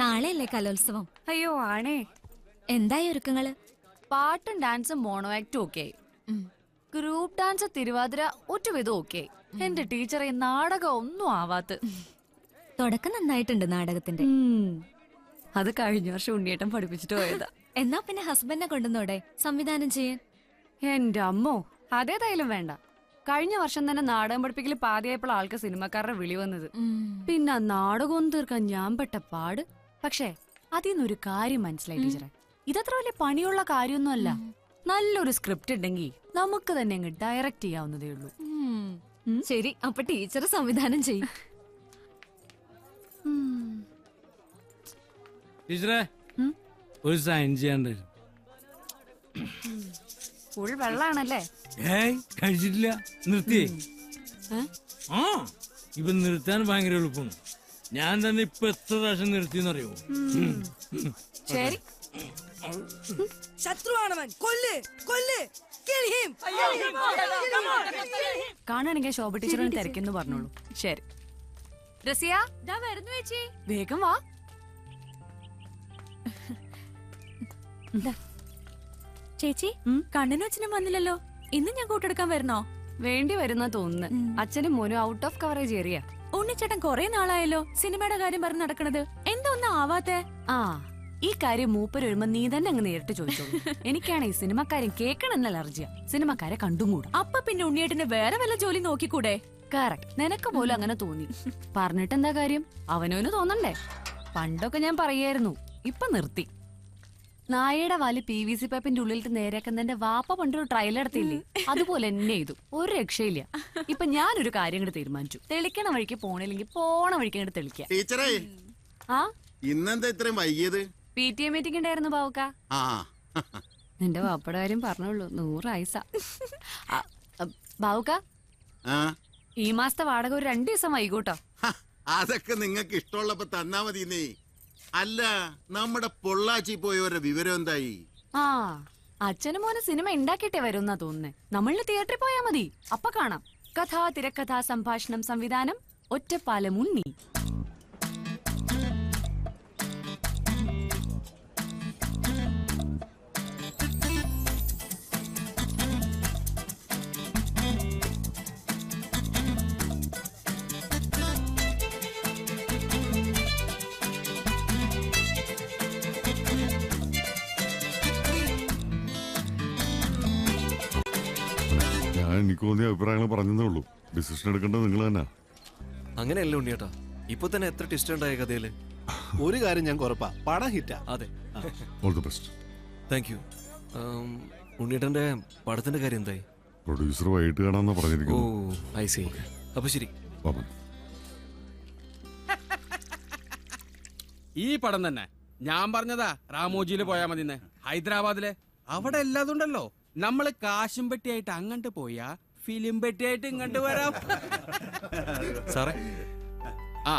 നാളെയല്ലേ കലോത്സവം? അയ്യോ ആണേ. എന്തായി ഒരുക്കങ്ങള്? പാട്ടും ഡാൻസും മോണോ ആക്ടും ഓക്കെ, ഗ്രൂപ്പ് ഡാൻസ് തിരുവാതിര ഒറ്റവിധം ഓക്കെ. എന്റെ ടീച്ചറെ നാടകം ഒന്നും ആവാത്ത. തുടക്കം നന്നായിട്ടുണ്ട് നാടകത്തിന്റെ. അത് കഴിഞ്ഞ വർഷം ഉണ്ണിയേട്ടൻ പഠിപ്പിച്ചിട്ട് പോയതാ. എന്നാ പിന്നെ ഹസ്ബൻഡിനെ കൊണ്ടുവന്നോടെ സംവിധാനം ചെയ്യാൻ? എന്റെ അമ്മോ, അതേതായാലും വേണ്ട. കഴിഞ്ഞ വർഷം തന്നെ നാടകം പഠിപ്പിക്കൽ പാതിയായപ്പോൾ ആൾക്ക് സിനിമക്കാരുടെ വിളി വന്നത്. പിന്നെ നാടകം തീർക്കാൻ ഞാൻ പെട്ട പാട്. പക്ഷേ അതിന്നൊരു കാര്യം മനസ്സിലായി ടീച്ചറെ, ഇതത്ര വലിയ പണിയുള്ള കാര്യമൊന്നുമല്ല. നല്ലൊരു സ്ക്രിപ്റ്റ് ഉണ്ടെങ്കിൽ നമുക്ക് തന്നെ അങ്ങ് ഡയറക്റ്റ് ചെയ്യാവുന്നതേ ഉള്ളൂ. ശരി, അപ്പൊ ടീച്ചർ സംവിധാനം ചെയ്യും. ടീച്ചറെ ഒരു സൈൻ ചെയ്യാണ്ടായിരുന്നു. ഫുൾ വെള്ളാണല്ലേ? കഴിച്ചിട്ടില്ല, നിർത്തിയേ. ആ ഇപ്പൊ നിർത്താൻ ഭയങ്കര എളുപ്പമാണ്. ഞാൻ തന്നെ ഇപ്പൊ എത്ര പ്രാവശ്യം നിർത്തിയെന്നറിയോ? ശരി, ശത്രുവാണവൻ, കൊല്ല് കൊല്ല്, കാണാണെങ്കിൽ ശോഭ ടീച്ചറിനെ തിരക്കെന്ന് പറഞ്ഞോളൂ. ശരി റസിയ, വരുന്നു ചേച്ചി. വേഗം വാ. ചേച്ചി, കണ്ണനും അച്ഛനും വന്നില്ലല്ലോ. ഇന്ന് ഞാൻ കൂട്ടെടുക്കാൻ വരണോ? വേണ്ടി വരുന്ന തോന്നുന്നു. അച്ഛനും മോനും ഔട്ട് ഓഫ് കവറേജ് ഏരിയ. ഉണ്ണിച്ചേട്ടൻ കൊറേ നാളായല്ലോ സിനിമയുടെ കാര്യം പറഞ്ഞ് നടക്കണത്. എന്താ ഒന്നും ആവാത്തെ? ആ, ഈ കാര്യം മൂപ്പര് വരുമ്പോ നീ തന്നെ അങ്ങ് നേരിട്ട് ചോദിച്ചോളൂ. എനിക്കാണ് ഈ സിനിമക്കാരെ കേൾക്കണമെന്ന അലർജിയ. സിനിമക്കാരെ കണ്ടുകൂടാ. അപ്പൊ പിന്നെ ഉണ്ണിയേട്ടന് വേറെ വല്ല ജോലി നോക്കിക്കൂടെ? കറക്റ്റ്, നിനക്ക് പോലും അങ്ങനെ തോന്നി. പറഞ്ഞിട്ട് എന്താ കാര്യം? അവനോന് തോന്നണ്ടേ? പണ്ടൊക്കെ ഞാൻ പറയായിരുന്നു, ഇപ്പൊ നിർത്തി. നായയുടെ വാല് PVC പൈപ്പിന്റെ ഉള്ളിലിട്ട് നേരെയാക്കുന്നതിന്റെ വാപ്പ പണ്ടൊരു ട്രയൽ നടത്തിയില്ലേ, അതുപോലെ എന്നെ ചെയ്തു. ഒരു രക്ഷയില്ല. ഇപ്പൊ ഞാനൊരു കാര്യം കൂടെ തീരുമാനിച്ചു. തെളിക്കണ വഴിക്ക് പോണില്ലെങ്കിൽ പോണ വഴിക്ക് അങ്ങോട്ട് തെളിക്കാം. ടീച്ചറേ, ആ ഇന്നെന്താ ഇത്രയും വൈകിയത്? PTA മീറ്റിംഗ് ഉണ്ടായിരുന്നു ബാവുക്ക. ആ നിന്റെ വാപ്പയുടെ കാര്യം പറഞ്ഞോളൂ, 100 ആയിസ. ബാവുക്ക, ആ ഈ മാസത്തെ വാടക ഒരു 2 ദിവസം വൈകൂട്ടോ. അതൊക്കെ നിങ്ങൾക്ക് ഇഷ്ടമുള്ളപ്പോ തന്നാ മതി. നീ അല്ല, നമ്മുടെ പൊള്ളാച്ചി പോയവരുടെ വിവരം എന്തായി? ആ, അച്ഛനും മോനെ സിനിമ ഉണ്ടാക്കിയിട്ടേ വരുമെന്നാ തോന്നുന്നേ. നമ്മളിന് തിയേറ്ററിൽ പോയാ മതി, അപ്പൊ കാണാം. കഥ, തിരക്കഥ, സംഭാഷണം, സംവിധാനം, ഒറ്റപ്പാലം ഉണ്ണി. എനിക്ക് തോന്നിയ അഭിപ്രായങ്ങൾ പറഞ്ഞതേ ഉള്ളൂ. ഡിസിഷൻ എടുക്കേണ്ടത് നിങ്ങൾ തന്നെ. അങ്ങനെയല്ല ഉണ്ണിയേട്ടാ, ഇപ്പൊ തന്നെ എത്ര ട്വിസ്റ്റ് ഉണ്ടായ കഥയില്. ഒരു കാര്യം ഞാൻ കുറപ്പാ, പടം ഹിറ്റാ. അതെ, all the best. Thank you. ഉണ്ണിയേട്ടന്റെ പടത്തിന്റെ കാര്യം എന്തായി? പ്രൊഡ്യൂസർ വൈകിട്ട് കാണാമെന്നാ ഓ പറഞ്ഞിരിക്കുന്നു. I see. അപ്പൊ ശരി. ഈ പടം തന്നെ ഞാൻ പറഞ്ഞതാ, രാമോജിയില് പോയാ മതിന്ന്. ഹൈദരാബാദിലെ അവിടെ എല്ലാതുണ്ടല്ലോ. നമ്മള് കാശും പെട്ടിയായിട്ട് അങ്ങോട്ട് പോയാ ഫിലിം പെട്ടിയായിട്ട് ഇങ്ങോട്ട് വരാം. സാറേ. ആ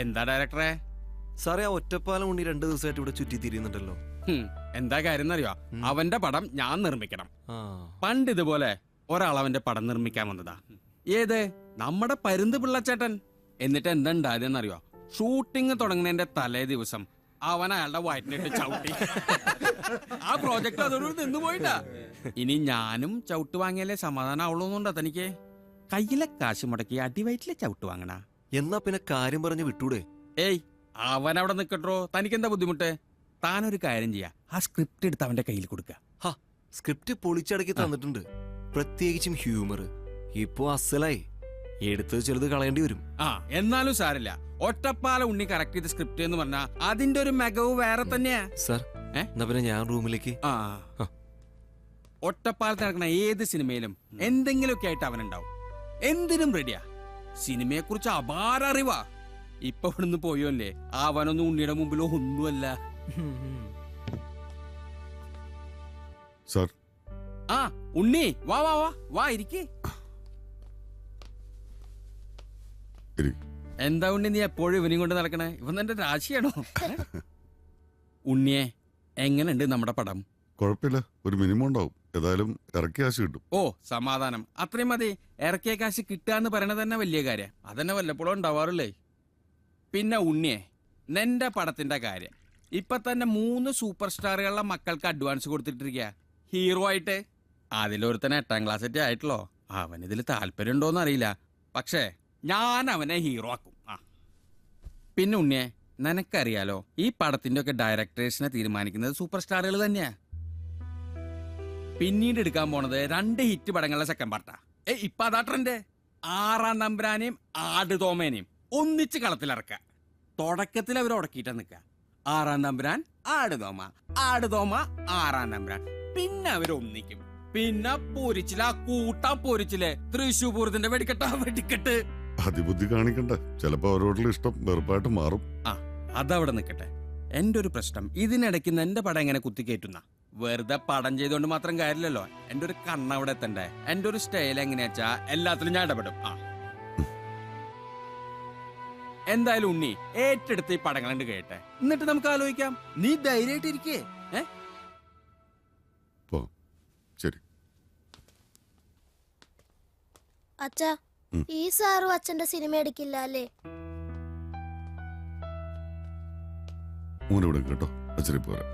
എന്താ ഡയറക്ടറെ? സാറേ, ആ ഒറ്റപ്പാലം ഉണ്ണി 2 ദിവസമായിട്ട് ഇവിടെ ചുറ്റി തിരിയുന്നുണ്ടല്ലോ. എന്താ കാര്യം എന്നറിയോ? അവന്റെ പടം ഞാൻ നിർമ്മിക്കണം. ആ, പണ്ട് ഇതുപോലെ ഒരാൾ അവന്റെ പടം നിർമ്മിക്കാൻ വന്നതാ. ഏത്? നമ്മുടെ പരുന്ത് പിള്ളച്ചേട്ടൻ. എന്നിട്ട് എന്താ ഉണ്ടായതെന്നറിയോ? ഷൂട്ടിംഗ് തുടങ്ങുന്നതിന്റെ തലേ ദിവസം അവൻ അയാളുടെ വയറ്റിനിട്ട് ചവിട്ടി. ആ പ്രോജക്ട് അതോട് നിന്ന് പോയിട്ടാ. ഇനി ഞാനും ചവിട്ട് വാങ്ങിയാലേ സമാധാനം ആവുള്ളൂന്നുണ്ടോ തനിക്ക്? കയ്യിലെ കാശ് മുടക്കി അടിവയറ്റിലെ ചവിട്ട് വാങ്ങണ. എന്നാ പിന്നെ കാര്യം പറഞ്ഞ് വിട്ടൂടെ? ഏയ്, അവൻ അവിടെ നിക്കട്ടോ. തനിക്കെന്താ ബുദ്ധിമുട്ട്? താനൊരു കാര്യം ചെയ്യാ, ആ സ്ക്രിപ്റ്റ് എടുത്ത് അവന്റെ കയ്യിൽ കൊടുക്ക. സ്ക്രിപ്റ്റ് പൊളിച്ചടക്കി തന്നിട്ടുണ്ട്, പ്രത്യേകിച്ചും ഹ്യൂമർ. ഇപ്പൊ അസലായി. എടുത്ത് ചെറുത് കളയേണ്ടി വരും. ആ എന്നാലും സാരില്ല. ഒറ്റപ്പാല ഉണ്ണി കറക്റ്റ് ചെയ്ത സ്ക്രിപ്റ്റ് എന്ന് പറഞ്ഞാ അതിന്റെ ഒരു മികവ് വേറെ തന്നെയാ. സാർ, എന്നാ പിന്നെ ഞാൻ റൂമിലേക്ക്. ആ, ഒറ്റപ്പാലത്ത് നടക്കുന്ന ഏത് സിനിമയിലും എന്തെങ്കിലുമൊക്കെ ആയിട്ട് അവനുണ്ടാവും. എന്തിനും റെഡിയാ. സിനിമയെ കുറിച്ച് അപാര അറിവാ. ഇപ്പൊ ഇവിടുന്ന് പോയോല്ലേ, അവനൊന്നും ഉണ്ണിയുടെ മുമ്പിലോ ഒന്നുമല്ല. സാർ. ആ ഉണ്ണി, വാ വാ വാ വാ, ഇരിക്കേ. എന്താ ഉണ്ണി നീ എപ്പോഴും ഇവനെയും കൊണ്ട് നടക്കണേ? ഇവൻ എന്റെ രാശിയാണോ? ഉണ്ണിയെ, എങ്ങനെയുണ്ട് നമ്മുടെ പടം? കുഴപ്പമില്ല, ഒരു മിനിമം ഉണ്ടാവും. ഏതായാലും ഇറക്കിയ കാശ് കിട്ടും. ഓ സമാധാനം, അത്രയും മതി. ഇറക്കിയ കാശ് കിട്ടുക എന്ന് പറയണത് തന്നെ വലിയ കാര്യം. അതന്നെ വല്ലപ്പോഴും ഉണ്ടാവാറില്ലേ. പിന്നെ ഉണ്ണിയെ, നിന്റെ പടത്തിന്റെ കാര്യം ഇപ്പൊ തന്നെ 3 സൂപ്പർ സ്റ്റാറുകളുടെ മക്കൾക്ക് അഡ്വാൻസ് കൊടുത്തിട്ടിരിക്കുക ഹീറോ ആയിട്ട്. അതിലൊരുത്തന്നെ 8ാം ക്ലാസ് ഒക്കെ ആയിട്ടുള്ളോ. അവൻ ഇതിൽ താല്പര്യം ഉണ്ടോന്ന് അറിയില്ല. പക്ഷേ ഞാൻ അവനെ ഹീറോ ആക്കും. പിന്നെ ഉണ്ണിയെ, നിനക്കറിയാലോ ഈ പടത്തിന്റെ ഒക്കെ ഡയറക്ടേഴ്സിനെ തീരുമാനിക്കുന്നത് സൂപ്പർ സ്റ്റാറുകൾ തന്നെയാ. പിന്നീട് എടുക്കാൻ പോണത് 2 ഹിറ്റ് പടങ്ങളുടെ സെക്കൻഡ് പാർട്ടാ. ഇപ്പൊ അതാ ട്രെൻഡ്. 6-ാം തമ്പുരാനെയും ആടുതോമേനെയും ഒന്നിച്ച് കളത്തിലിറക്കുക. തുടക്കത്തിൽ അവർ ഉടക്കിയിട്ട് നിൽക്കുക. 6-ാം തമ്പുരാൻ, ആടുതോമ, ആടുതോമ, 6-ാം തമ്പുരാൻ. പിന്നെ അവരൊന്നിക്കും. പിന്നെ പൊരിച്ചില്ല, കൂട്ടാ പൊരിച്ചില്ലേ, തൃശ്ശൂർ പൂരത്തിന്റെ വെടിക്കെട്ട്. അതിബുദ്ധി കാണിക്കണ്ട. ചിലപ്പോ അവരോടുള്ള ഇഷ്ടം വെറുപ്പായിട്ട് മാറും. അതവിടെ നിൽക്കട്ടെ. എന്റെ ഒരു പ്രശ്നം ഇതിനിടയ്ക്ക് എന്റെ പടം എങ്ങനെ കുത്തിക്കയറ്റുന്ന. വെറുതെ പടം ചെയ്തോണ്ട് മാത്രം കാര്യമില്ലല്ലോ. എന്റെ ഒരു കണ്ണവിടെ എത്തണ്ടേ. എന്റെ ഒരു സ്റ്റൈൽ എങ്ങനെയാച്ചാ എല്ലാത്തിലും ഞാൻ ഇടപെടും. എന്തായാലും ഉണ്ണി ഏറ്റെടുത്ത് ഈ പടങ്ങളുണ്ട് കേട്ടെ, എന്നിട്ട് നമുക്ക് ആലോചിക്കാം. നീ ധൈര്യമായിട്ടിരിക്കേ. ശരി അച്ഛാ, ഈ സാറും അച്ഛന്റെ സിനിമ എടുക്കില്ല അല്ലേ? മോനിവിടെ കേട്ടോ, അച്ഛനെ പോരാ.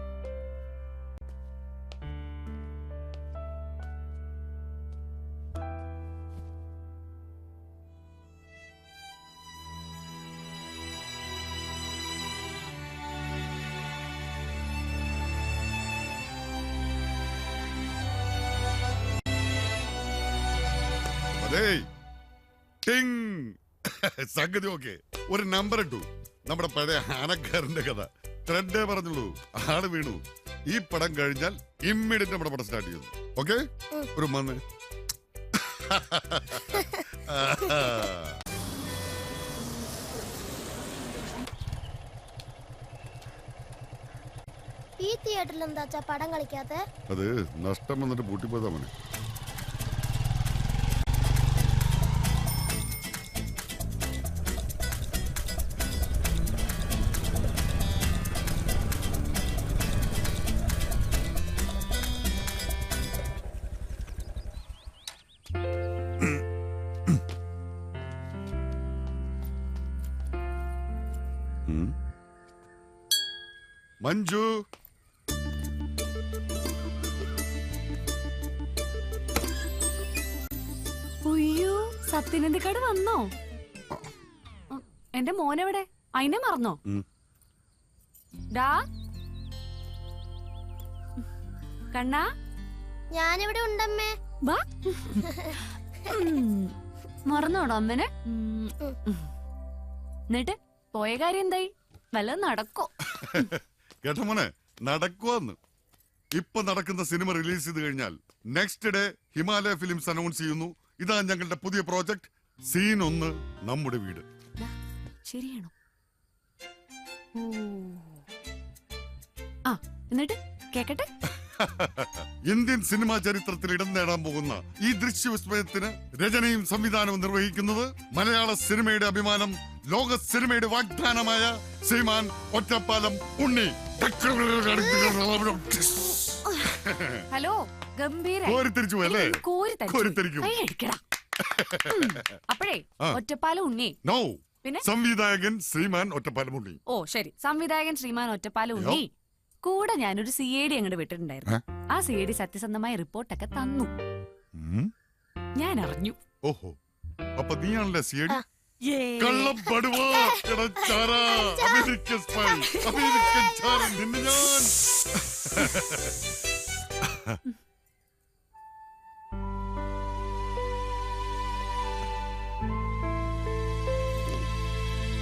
സംഗതി ഓക്കെ. ഒരു നമ്പർ ഇട്ടു. നമ്മുടെ പഴയ ആനക്കാരന്റെ കഥ ട്രെൻഡേ പറഞ്ഞുള്ളൂ. ആള് വീണു. ഈ പടം കഴിഞ്ഞാൽ ഇമ്മീഡിയറ്റ് നമ്മുടെ പടം സ്റ്റാർട്ട് ചെയ്യുന്നു. ഓക്കെ, ഒരു മന്ന്. ഈ തിയേറ്ററിൽ എന്താ പടം കളിക്കാത്ത? അത് നഷ്ടം വന്നിട്ട് പൂട്ടിപ്പോയതാ മോനെ. മഞ്ജു, അയ്യോ, സത്യനന്ദിക്കാട് വന്നോ? എന്റെ മോനെവിടെ? അതിനെ മറന്നോ? ഡാ കണ്ണാ, ഞാനിവിടെ ഉണ്ടമ്മേ. ബാ. മറന്നോടോ അമ്മനെ? എന്നിട്ട് പോയ കാര്യം എന്തായി? വല്ലതും നടക്കോ? കേട്ടോ മോനെ, നടക്കുവാന്ന്. ഇപ്പൊ നടക്കുന്ന സിനിമ റിലീസ് ചെയ്ത് കഴിഞ്ഞാൽ next day Himalaya films announce ചെയ്യുന്നു, ഇതാ ഞങ്ങളുടെ പുതിയ പ്രോജക്ട് സീൻ 1 നമ്മുടെ വീട്. ശരിയാണോ? ആ, എന്നിട്ട് കേക്കട്ടെ. ഇന്ത്യൻ സിനിമാ ചരിത്രത്തിൽ ഇടം നേടാൻ പോകുന്ന ഈ ദൃശ്യവിസ്മയത്തിന് രചനയും സംവിധാനവും നിർവഹിക്കുന്നത് മലയാള സിനിമയുടെ അഭിമാനം, ലോക സിനിമയുടെ വാഗ്ദാനമായ ശ്രീമാൻ ഒറ്റപ്പാലം ഉണ്ണി. ഹലോ, ഗംഭീര. കോരിത്തിരിച്ചു അല്ലേ? കോരിത്തിരിക്കും. അപ്പോഴേ ഒറ്റപ്പാലം ഉണ്ണി. നോ, പിന്നെ സംവിധായകൻ ശ്രീമാൻ ഒറ്റപ്പാലം ഉണ്ണി. ഓ ശരി, സംവിധായകൻ ശ്രീമാൻ ഒറ്റപ്പാലം ഉണ്ണി. കൂടെ ഞാനൊരു CID അങ്ങോട്ട് വിട്ടിട്ടുണ്ടായിരുന്നു. ആ CID സത്യസന്ധമായ റിപ്പോർട്ടൊക്കെ തന്നു. ഞാൻ അറിഞ്ഞു. ഓഹോ, അപ്പൊ നീയാണല്ലേ CID? കള്ളപ്പടുവാ, കിടച്ചാര, അമേരിക്കൻ സ്പൈ, അമേരിക്കൻ ചാരൻ, നിന്നെ ഞാൻ.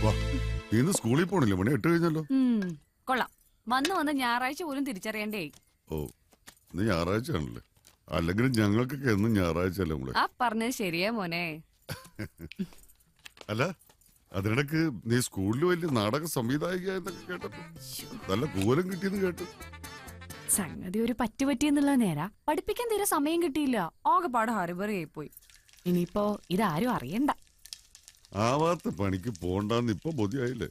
വാ, നീ ഇന്ന് സ്കൂളിൽ പോണില്ലേ? മണി 8 കഴിഞ്ഞല്ലോ. കൊള്ളാം. വന്ന് ഞായറാഴ്ച പോലും തിരിച്ചറിയണ്ടേ. ഓ, ഇന്ന് ഞായറാഴ്ച ആണല്ലേ? അല്ലെങ്കിലും ഞങ്ങൾക്കൊക്കെ എന്നും ഞായറാഴ്ച അല്ലേ നമ്മള്. ആ പറഞ്ഞത് ശരിയാ മോനെ. അല്ല, അതിനിടക്ക് നീ സ്കൂളിൽ വലിയ നാടക സംവിധായികയെന്നൊക്കെ കേട്ടപ്പോ നല്ല കൂലം കിട്ടിയെന്ന് കേട്ടു. സംഗതി ഒരു പറ്റുപറ്റിയെന്നുള്ള നേരാ. പഠിപ്പിക്കാൻ തീരെ സമയം കിട്ടിയില്ല. ആകെപ്പാട് ഹറിബറിയായി പോയി. ഇനിയിപ്പോ ഇതാരും അറിയണ്ട. ആവാത്ത പണിക്ക് പോണ്ടെന്ന് ഇപ്പൊ ബോധ്യായില്ലേ?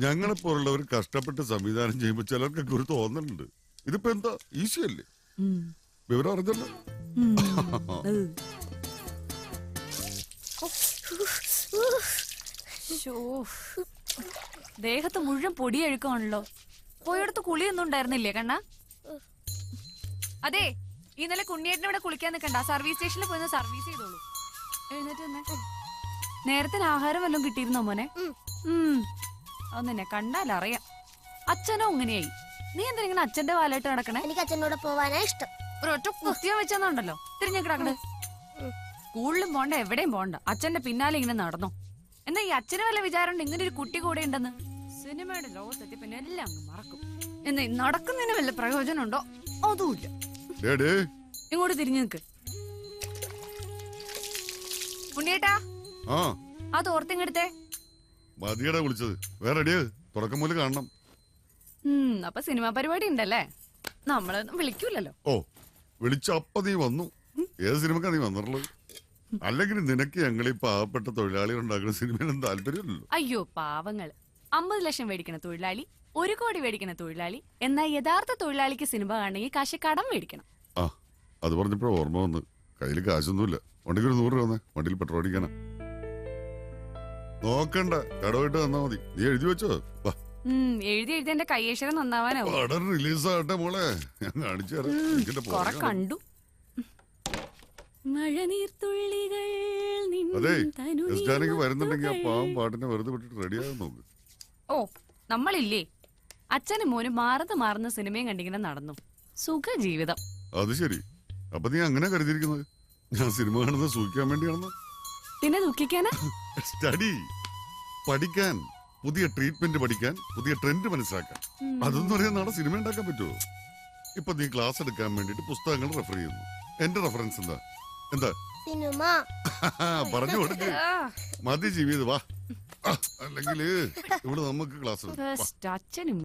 ഞങ്ങളെ പോലുള്ളവർ കഷ്ടപ്പെട്ട് സംവിധാനം ചെയ്യുമ്പോ ചിലർക്കൊക്കെ ഒരു തോന്നലുണ്ട്. ഇതിപ്പോ എന്താ, ഈസി അല്ലേ? വിവരം അറിഞ്ഞല്ലോ. ദേഹത്ത് മുഴുവൻ പൊടിയഴുക്കാണല്ലോ. പോയടുത്ത് കുളിയൊന്നും ഉണ്ടായിരുന്നില്ലേ കണ്ണ? അതെ, ഇന്നലെ കുണ്ണിയേട്ടനെ ഇവിടെ കുളിക്കാൻ നിൽക്കണ്ട, സർവീസ് സ്റ്റേഷനിൽ പോയി സർവീസ് ചെയ്തോളൂ. എഴുന്നേറ്റ് തന്നെ. നേരത്തെ ആഹാരം വല്ലതും കിട്ടിയിരുന്നോ മോനെ? അത് നിന്നെ കണ്ടാലറിയാം. അച്ഛനോ അങ്ങനെയായി. നീ എന്തിനാ അച്ഛന്റെ വാലായിട്ട് നടക്കണേ? എനിക്ക് അച്ഛനോട് പോവാനാ ഇഷ്ടം. ഒരൊറ്റ കുത്തിയാ വെച്ചെന്നുണ്ടല്ലോ തിരിഞ്ഞു കിടക്കണേ. സ്കൂളിലും പോണ്ട, എവിടെയും പോണ്ട, അച്ഛന്റെ പിന്നാലെ ഇങ്ങനെ നടന്നോ. എന്നാ ഈ അച്ഛന് വല്ല വിചാരം ഇങ്ങനെ ഒരു കുട്ടി കൂടെ ഉണ്ടെന്ന്? സിനിമയുടെ ലോകത്തെത്തി പിന്നെ എല്ലാം അങ്ങ് മറക്കും. എന്നാ നടക്കുന്നതിന് വല്ല പ്രയോജനം ഉണ്ടോ? അതുമില്ല. ഇങ്ങോട്ട് തിരിഞ്ഞു നിൽക്ക്. ഉണ്ണിയേട്ടാ, ആ തോർത്തിങ്ങെടുത്തേ. മതിയടാ വിളിച്ചത്. വേറെ അടിയ തുടക്കം മുതൽ കാണണം. അപ്പൊ സിനിമാ പരിപാടി ഉണ്ടല്ലേ? നമ്മളൊന്നും വിളിക്കൂലല്ലോ. ഓ, വിളിച്ച അപ്പ നീ വന്നു. ഏത് സിനിമക്കാ നീ വന്നിട്ടുള്ളത്? അല്ലെങ്കിൽ നിനക്ക് ഞങ്ങളീ പാവപ്പെട്ട തൊഴിലാളികൾ ഉണ്ടാക്കുന്ന സിനിമയിലും താല്പര്യമില്ലല്ലോ. അയ്യോ പാവങ്ങൾ. 50 ലക്ഷം മേടിക്കണ തൊഴിലാളി, 1 കോടി മേടിക്കണ തൊഴിലാളി. എന്നാൽ യഥാർത്ഥ തൊഴിലാളിക്ക് സിനിമ കാണണമെങ്കിൽ കാശ് കടം മേടിക്കണം. ആ, അത് പറഞ്ഞപ്പോ ഓർമ്മ വന്ന്. കയ്യിൽ കാശൊന്നുമില്ല. വണ്ടിക്ക് ഒരു 100 രൂപ വന്നേ. വണ്ടിയിൽ പെട്രോൾ അടിക്കാനാ. നോക്കണ്ട, കടമായിട്ട് തന്നാ മതി. നീ എഴുതി വെച്ചോ? എഴുതി എഴുതി എന്റെ കയ്യേശ്വരം നന്നാവാനാവും. പടം റിലീസ് ആകട്ടെ മോളെ, ഞാൻ കാണിച്ചു കൊറേ തരാം. കണ്ടു. അതെ, എസ് ജാനകി വരുന്നുണ്ടെങ്കിൽ ആ പാവം പാട്ടിനെ വെറുതെ വിട്ടിട്ട് റെഡിയാകാൻ നോക്ക്. ഓ, നമ്മളില്ലേ അച്ഛനും മോനും മാറുന്ന സിനിമയും കണ്ടിങ്ങനെ നടന്നു. സുഖ ജീവിതം. അത് ശരി. അപ്പൊ നീ അങ്ങനെ കരുതിയിരിക്കുന്നത് ഞാൻ സിനിമ കാണുന്നത് സൂക്ഷിക്കാൻ വേണ്ടിയാണെന്ന്? പിന്നെ ദുഃഖിക്കാനാ? സ്റ്റഡി, പഠിക്കാൻ, പുതിയ ട്രീറ്റ്മെന്റ് പഠിക്കാൻ, പുതിയ ട്രെൻഡ് മനസ്സിലാക്കാൻ. അതൊന്നും അറിയാൻ നാളെ സിനിമ ഉണ്ടാക്കാൻ പറ്റുമോ? ഇപ്പൊ നീ ക്ലാസ് എടുക്കാൻ വേണ്ടിട്ട് പുസ്തകങ്ങൾ റെഫർ ചെയ്യുന്നു. എന്റെ റെഫറൻസ് എന്താ? സിനിമ. പറഞ്ഞു കൊടുക്ക്. മതി ജീവിതം വാ. അല്ലെങ്കിൽ ഇവിടെ നമുക്ക് ക്ലാസ് അച്ഛനും